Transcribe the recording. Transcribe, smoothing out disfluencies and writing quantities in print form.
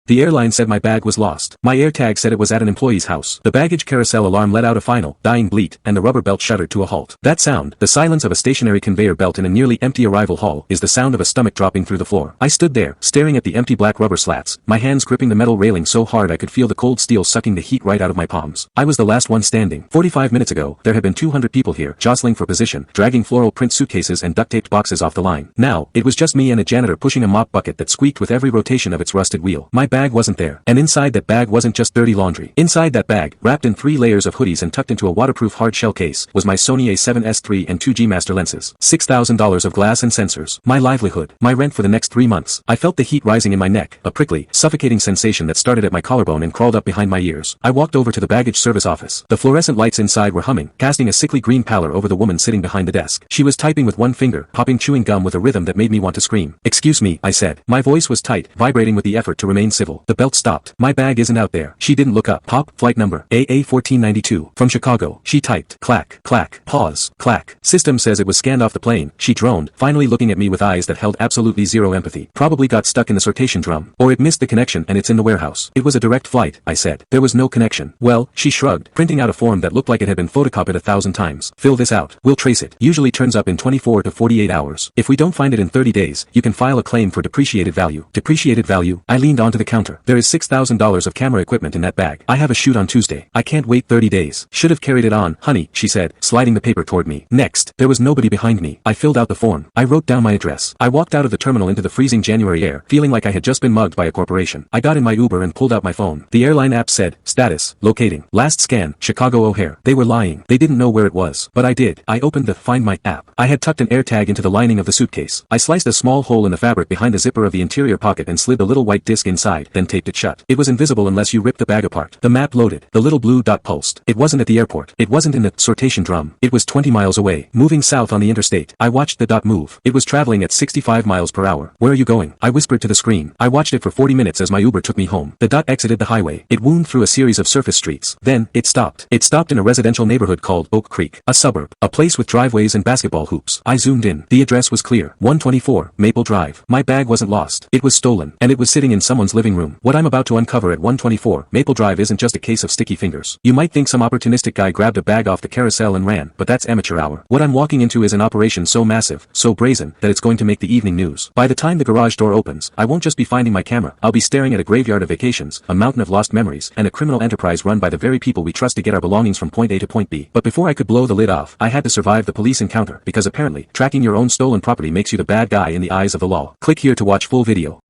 The airline said my bag was lost. My Airtag said it was at an employee's house. The baggage carousel alarm let out a final, dying bleat, and the rubber belt shuddered to a halt. That sound, the silence of a stationary conveyor belt in a nearly empty arrival hall, is the sound of a stomach dropping through the floor. I stood there, staring at the empty black rubber slats, my hands gripping the metal railing so hard I could feel the cold steel sucking the heat right out of my palms. I was the last one standing. 45 minutes ago, there had been 200 people here, jostling for position, dragging floral print suitcases and duct-taped boxes off the line. Now, it was just me and a janitor pushing a mop bucket that squeaked with every rotation of its rusted wheel. My bag wasn't there. And inside that bag wasn't just dirty laundry. Inside that bag, wrapped in 3 layers of hoodies and tucked into a waterproof hard-shell case, was my Sony A7S III and 2G master lenses. $6,000 of glass and sensors. My livelihood. My rent for the next 3 months. I felt the heat rising in my neck, a prickly, suffocating sensation that started at my collarbone and crawled up behind my ears. I walked over to the baggage service office. The fluorescent lights inside were humming, casting a sickly green pallor over the woman sitting behind the desk. She was typing with one finger, popping chewing gum with a rhythm that made me want to scream. "Excuse me," I said. My voice was tight, vibrating with the effort to remain civil. The belt stopped. "My bag isn't out there." She didn't look up. "Pop, flight number, AA1492, from Chicago." She typed. Clack, clack, pause, clack. "System says it was scanned off the plane," she droned, finally looking at me with eyes that held absolutely zero empathy. "Probably got stuck in the sortation drum. Or it missed the connection and it's in the warehouse." "It was a direct flight," I said. "There was no connection." "Well," she shrugged, printing out a form that looked like it had been photocopied 1,000 times. "Fill this out. We'll trace it. Usually turns up in 24 to 48 hours. If we don't find it in 30 days, you can file a claim for depreciated value." "Depreciated value?" I leaned onto the counter. "There is $6,000 of camera equipment in that bag. I have a shoot on Tuesday. I can't wait 30 days. Should have carried it on, honey," she said, sliding the paper toward me. Next, there was nobody behind me. I filled out the form. I wrote down my address. I walked out of the terminal into the freezing January air, feeling like I had just been mugged by a corporation. I got in my Uber and pulled out my phone. The airline app said, "Status, locating. Last scan, Chicago O'Hare." They were lying. They didn't know where it was. But I did. I opened the Find My app. I had tucked an Airtag into the lining of the suitcase. I sliced a small hole in the fabric behind the zipper of the interior pocket and slid the little white disc inside, then taped it shut. It was invisible unless you ripped the bag apart. The map loaded. The little blue dot pulsed. It wasn't at the airport. It wasn't in the sortation drum. It was 20 miles away, moving south on the interstate. I watched the dot move. It was traveling at 65 miles per hour. "Where are you going?" I whispered to the screen. I watched it for 40 minutes as my Uber took me home. The dot exited the highway. It wound through a series of surface streets. Then, it stopped. It stopped in a residential neighborhood called Oak Creek, a suburb, a place with driveways and basketball hoops. I zoomed in. The address was clear. 124, Maple Drive. My bag wasn't lost. It was stolen. And it was sitting in someone's living room. What I'm about to uncover at 124, Maple Drive isn't just a case of sticky fingers. You might think some opportunistic guy grabbed a bag off the carousel and ran, but that's amateur hour. What I'm walking into is an operation so massive, so brazen, that it's going to make the evening news. By the time the garage door opens, I won't just be finding my camera. I'll be staring at a graveyard of vacations, a mountain of lost memories, and a criminal enterprise run by the very people we trust to get our belongings from point A to point B. But before I could blow the lid off, I had to survive the police encounter, because apparently, tracking your own stolen property makes you the bad guy in the eyes of the law. Click here to watch full video.